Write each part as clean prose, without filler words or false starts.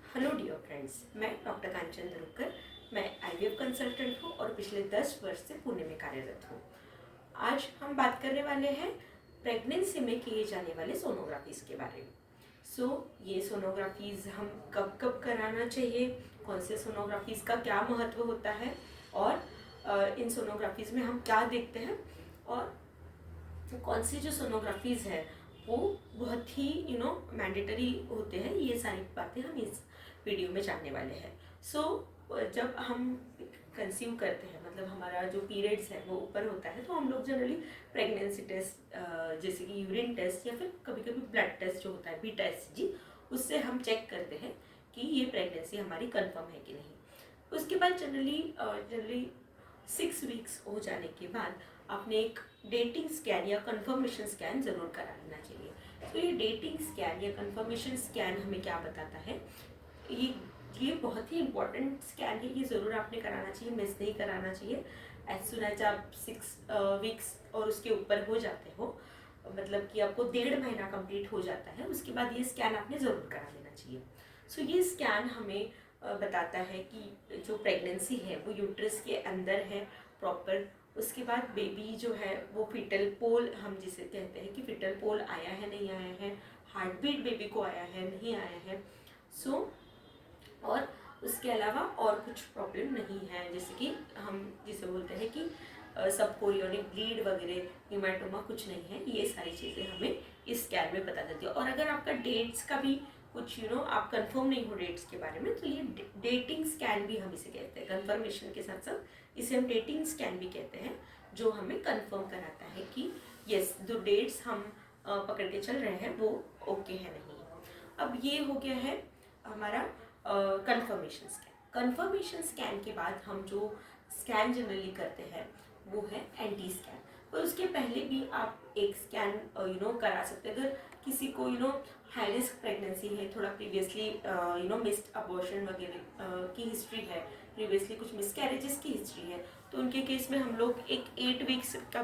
Hello dear friends, मैं doctor कांचन धरुकर। मैं IVF consultant हूँ और पिछले 10 वर्ष से पुणे में कार्यरत हूँ। आज हम बात करने वाले हैं प्रेगनेंसी में किए जाने वाले सोनोग्राफीज़ के बारे में। ये सोनोग्राफीज़ हम कब कब कराना चाहिए, कौन से सोनोग्राफीज़ का क्या महत्व होता है और इन सोनोग्राफीज़ में हम क्या देखते हैं और कौन सी जो सोनोग्राफीज़ है वो बहुत ही मैंडेटरी होते हैं। ये सारी बातें हम इस वीडियो में जानने वाले हैं। जब हम कंसीव करते हैं, मतलब हमारा जो पीरियड्स है वो ऊपर होता है, तो हम लोग जनरली प्रेगनेंसी टेस्ट जैसे कि यूरिन टेस्ट या फिर कभी कभी ब्लड टेस्ट जो होता है बीटा एचसीजी, उससे हम चेक करते हैं कि ये प्रेगनेंसी हमारी कंफर्म है कि नहीं। उसके बाद जनरली 6 वीक्स हो जाने के बाद आपने एक डेटिंग स्कैन या कंफर्मेशन स्कैन ज़रूर करा लेना चाहिए। तो ये डेटिंग स्कैन या कंफर्मेशन स्कैन हमें क्या बताता है, ये बहुत ही इंपॉर्टेंट स्कैन है। ये ज़रूर आपने कराना चाहिए, मिस नहीं कराना चाहिए। एज सुन एज आप 6 वीक्स और उसके ऊपर हो जाते हो, मतलब कि आपको 1.5 महीना कंप्लीट हो जाता है, उसके बाद ये स्कैन आपने ज़रूर करा लेना चाहिए। ये स्कैन हमें बताता है कि जो प्रेगनेंसी है वो यूट्रस के अंदर है प्रॉपर। उसके बाद बेबी जो है वो फिटल पोल, हम जिसे कहते हैं कि फिटल पोल आया है नहीं आया है, हार्ट बीट बेबी को आया है नहीं आया है। और उसके अलावा और कुछ प्रॉब्लम नहीं है, जैसे कि हम जिसे बोलते हैं कि सब कोरियोनिक ब्लीड वगैरह, हीमाटोमा कुछ नहीं है। ये सारी चीज़ें हमें इस स्कैन में बता देती है। और अगर आपका डेट्स का भी कुछ आप कंफर्म नहीं हो डेट्स के बारे में, तो ये डेटिंग स्कैन भी हम इसे कहते हैं। कंफर्मेशन के साथ साथ इसे हम डेटिंग स्कैन भी कहते हैं, जो हमें कंफर्म कराता है कि यस, जो डेट्स हम पकड़ के चल रहे हैं वो ओके है नहीं। अब ये हो गया है हमारा कंफर्मेशन स्कैन। कंफर्मेशन स्कैन के बाद हम जो स्कैन जनरली करते हैं वो है एंटी स्कैन। पर उसके पहले भी आप एक स्कैन करा सकते हैं। अगर किसी को हाई रिस्क प्रेगनेंसी है, थोड़ा प्रीवियसली मिस्ड अबॉर्शन वगैरह की हिस्ट्री है, प्रीवियसली कुछ मिसकैरेजेस की हिस्ट्री है, तो उनके केस में हम लोग एक 8 वीक्स का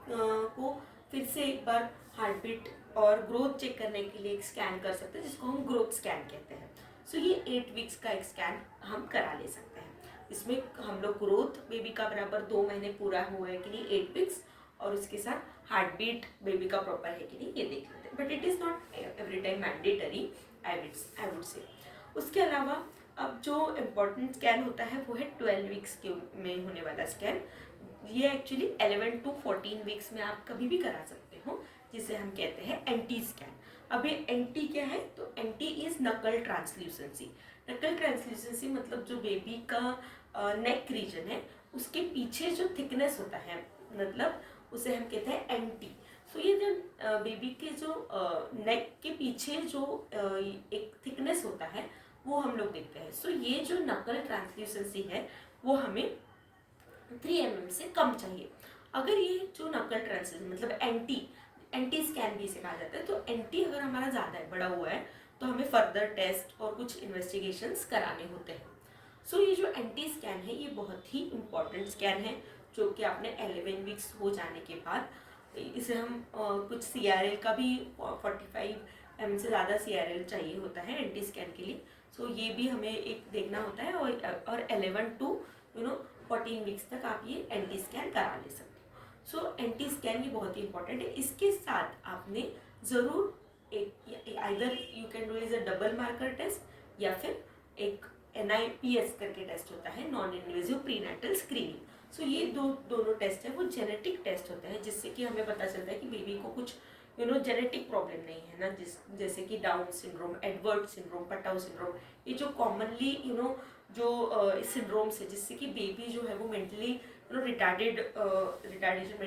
को फिर से एक बार हार्ट बीट और ग्रोथ चेक करने के लिए एक स्कैन कर सकते हैं, जिसको हम ग्रोथ स्कैन कहते हैं। ये 8 वीक्स का एक स्कैन हम करा ले सकते हैं। इसमें हम लोग ग्रोथ बेबी का बराबर 2 महीने पूरा हुआ है कि नहीं 8 वीक्स, और उसके साथ हार्ट बीट बेबी का प्रॉपर है कि नहीं ये देख लेते हैं। But it is not every time mandatory, I would say. उसके अलावा अब जो इम्पोर्टेंट स्कैन होता है वो है 12 वीक्स के में होने वाला स्कैन। ये एक्चुअली 11 to 14 वीक्स में आप कभी भी करा सकते हो, जिसे हम कहते हैं एंटी स्कैन। अब ये एंटी क्या है, तो एंटी इज नकल ट्रांसल्यूसेंसी। नकल ट्रांसल्यूसेंसी मतलब जो बेबी का नेक रीजन है उसके पीछे जो थिकनेस होता है, मतलब उसे हम कहते हैं एंटी। ये जो बेबी के जो नेक के पीछे जो एक थिकनेस होता है वो हम लोग देखते हैं। ये जो नकल ट्रांसल्यूसेंसी है वो हमें 3 mm से कम चाहिए। अगर ये जो नकल ट्रांसल्यूसेंसी मतलब एंटी स्कैन भी इसे कहा जाता है, तो एंटी अगर हमारा ज़्यादा है, बड़ा हुआ है, तो हमें फर्दर टेस्ट और कुछ इन्वेस्टिगेशंस कराने होते हैं। ये जो एंटी स्कैन है ये बहुत ही इम्पॉर्टेंट स्कैन है, जो कि आपने 11 वीक्स हो जाने के बाद इसे हम कुछ CRL का भी 45 mm से ज़्यादा CRL चाहिए होता है एंटी स्कैन के लिए। ये भी हमें एक देखना होता है, और 11 to 14 वीक्स तक आप ये एंटी स्कैन करा ले सकते हो। एंटी स्कैन ये बहुत ही इंपॉर्टेंट है। इसके साथ आपने ज़रूर एक either you can do is a double marker test, या फिर एक NIPS करके टेस्ट होता है, नॉन इन्वेजिव प्रीनेटल स्क्रीनिंग। ये दोनों टेस्ट है वो जेनेटिक टेस्ट होते हैं, जिससे कि हमें पता चलता है कि बेबी को कुछ जेनेटिक प्रॉब्लम नहीं है ना, जैसे कि down syndrome, Edward syndrome, Patau syndrome, ये जो कॉमनली जो सिंड्रोम्स है जिससे कि बेबी जो है वो मेंटली मेंटल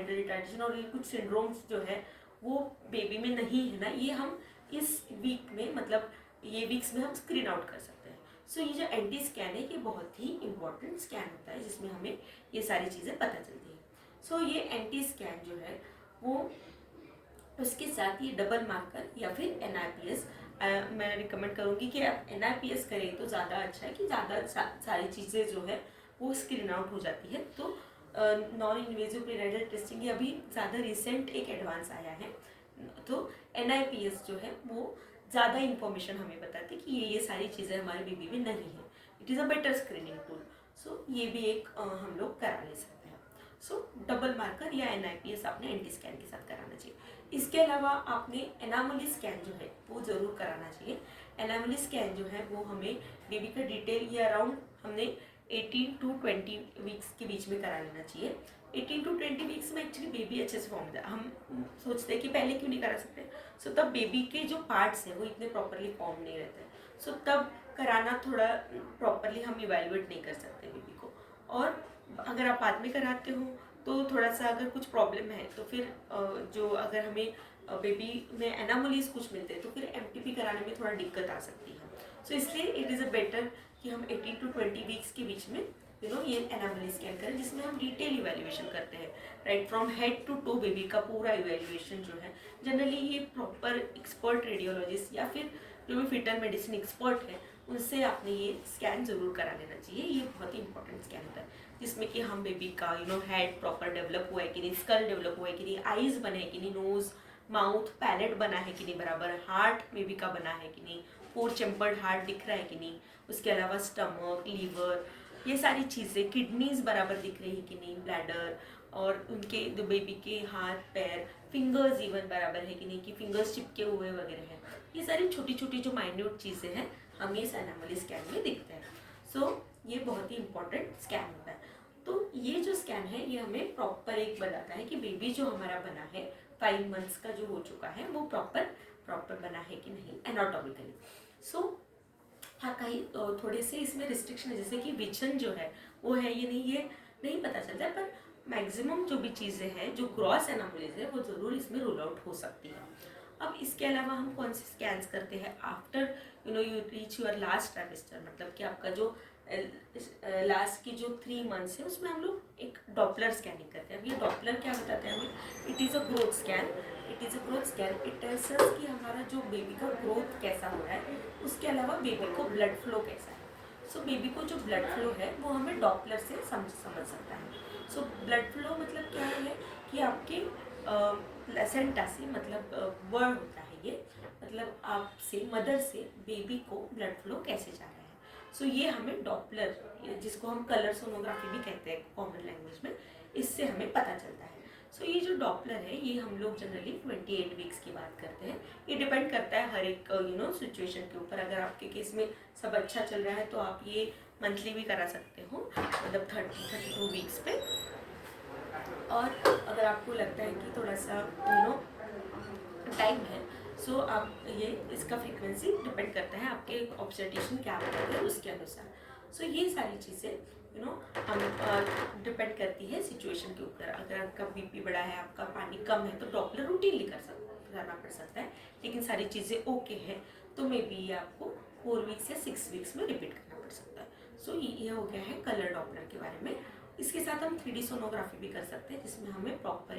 रिटार्डेशन और ये कुछ सिंड्रोम्स जो है वो बेबी में नहीं है ना, ये हम इस वीक में, मतलब ये वीक्स में हम स्क्रीन आउट कर सकते हैं। ये जो एंटी स्कैन है ये बहुत ही इंपॉर्टेंट स्कैन होता है, जिसमें हमें ये सारी चीज़ें पता चलती हैं। ये एंटी स्कैन जो है वो उसके साथ ये डबल मार्कर या फिर NIPS, मैं रिकमेंड करूँगी कि आप NIPS करें तो ज़्यादा अच्छा है, कि ज़्यादा सारी चीज़ें जो है वो स्क्रीन आउट हो जाती है। तो नॉन इन्वेजिव प्रीनेटल टेस्टिंग अभी ज़्यादा रिसेंट एक एडवांस आया है, तो NIPS जो है वो ज़्यादा इन्फॉर्मेशन हमें बताते हैं कि ये सारी चीज़ें हमारे बेबी में नहीं है। It is a better screening tool. So ये भी एक हम लोग करा ले सकते हैं। सो डबल मार्कर या NIPS आपने एंटी स्कैन के साथ कराना चाहिए। इसके अलावा आपने एनामली स्कैन जो है वो ज़रूर कराना चाहिए। एनामली स्कैन जो है वो हमें बेबी का डिटेल ये अराउंड हमने 18 to 20 वीक्स के बीच में करा लेना चाहिए। 18 to 20 वीक्स में एक्चुअली बेबी अच्छे से फॉर्म है। हम सोचते हैं कि पहले क्यों नहीं करा सकते। सो तब बेबी के जो पार्ट्स हैं वो इतने प्रॉपरली फॉर्म नहीं रहते। सो तब कराना थोड़ा प्रॉपरली हम इवेलुएट नहीं कर सकते बेबी को। और अगर आप बाद में कराते हो तो थोड़ा सा अगर कुछ प्रॉब्लम है तो फिर जो अगर हमें बेबी में एनामोलीज कुछ मिलते हैं तो फिर MTP कराने में थोड़ा दिक्कत आ सकती है। सो इसलिए इट इज़ अ बेटर कि हम 18 to 20 वीक्स के बीच में ये एनामली स्कैन करें, जिसमें हम डिटेल इवेल्युएशन करते हैं, right from head to toe baby का पूरा इवेल्युएशन जो है। जनरली ये प्रॉपर एक्सपर्ट रेडियोलॉजिस्ट या फिर जो भी फिटल मेडिसिन एक्सपर्ट है उनसे आपने ये स्कैन जरूर करा लेना चाहिए। ये बहुत ही इंपॉर्टेंट स्कैन होता है जिसमें कि हम बेबी का हेड प्रॉपर डेवलप हुआ है कि नहीं, स्कल डेवलप हुआ है कि नहीं, आईज बने हैं कि नहीं, नोज माउथ पैलेट बना है कि नहीं बराबर, हार्ट बेबी का बना है कि नहीं, 4 चैम्बर्ड हार्ट दिख रहा है कि नहीं, उसके अलावा स्टमक, लीवर, ये सारी चीज़ें, किडनीज बराबर दिख रही है कि नहीं, ब्लैडर, और उनके जो बेबी के हाथ पैर फिंगर्स इवन बराबर है कि नहीं, कि फिंगर्स चिपके हुए वगैरह हैं। ये सारी छोटी छोटी जो माइन्यूट चीज़ें हैं हमें इस एनामली स्कैन में दिखते हैं। सो ये बहुत ही इंपॉर्टेंट स्कैन होता है। तो ये जो स्कैन है ये हमें प्रॉपर एक बताता है कि बेबी जो हमारा बना है 5 मंथ्स का जो हो चुका है वो प्रॉपर बना है कि नहीं एनाटॉमिकली। सो हाँ, कहीं थोड़े से इसमें रिस्ट्रिक्शन है, जैसे कि विजन जो है वो है ये नहीं पता चलता है, पर मैक्सिमम जो भी चीज़ें हैं जो ग्रॉस एनामोलीज है वो ज़रूर इसमें रूल आउट हो सकती है। अब इसके अलावा हम कौन से स्कैन्स करते हैं after you reach your last trimester, मतलब कि आपका जो लास्ट की जो 3 मंथ्स है उसमें हम लोग एक डॉपलर स्कैनिंग करते हैं। अब ये डॉपलर क्या बताते हैं हमें, it is a growth scan. It tells us कि हमारा जो बेबी का ग्रोथ कैसा हो रहा है, उसके अलावा बेबी को ब्लड फ्लो कैसा है। सो बेबी को जो ब्लड फ्लो है वो हमें डॉपलर से समझ सकता है। सो ब्लड फ्लो मतलब क्या है कि आपके प्लेसेंटा से, मतलब वर्ड होता है ये, मतलब आपसे मदर से बेबी को ब्लड फ्लो कैसे जा रहा है। सो ये हमें डॉपलर, जिसको हम कलर सोनोग्राफी भी कहते हैं कॉमन लैंग्वेज में, इससे हमें पता चलता है। सो ये जो डॉपलर है ये हम लोग जनरली 28 वीक्स की बात करते हैं। ये डिपेंड करता है हर एक सिचुएशन के ऊपर। अगर आपके केस में सब अच्छा चल रहा है तो आप ये मंथली भी करा सकते हो, मतलब 32 वीक्स पे। और अगर आपको लगता है कि थोड़ा सा टाइम है, सो आप ये इसका फ्रीक्वेंसी डिपेंड करता है आपके ऑब्जर्वेशन क्या होता है उसके अनुसार। सो ये सारी चीज़ें हम डिपेंड करती है सिचुएशन के ऊपर। अगर आपका BP बढ़ा है, आपका पानी कम है, तो डॉपलर रूटीनली करना पड़ सकता है। लेकिन सारी चीज़ें ओके हैं तो मे बी ये आपको 4 वीक्स या 6 वीक्स में रिपीट करना पड़ सकता है। सो ये हो गया है कलर डॉपलर के बारे में। इसके साथ हम 3D सोनोग्राफी भी कर सकते हैं जिसमें हमें प्रॉपर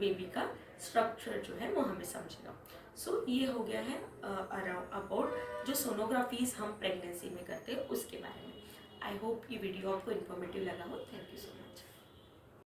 बेबी का स्ट्रक्चर जो है वो हमें समझेगा। सो ये हो गया है अबाउट जो सोनोग्राफीज हम प्रेगनेंसी में करते हैं उसके बारे में। आई होप ये वीडियो आपको इन्फॉर्मेटिव लगा हो। Thank you so much.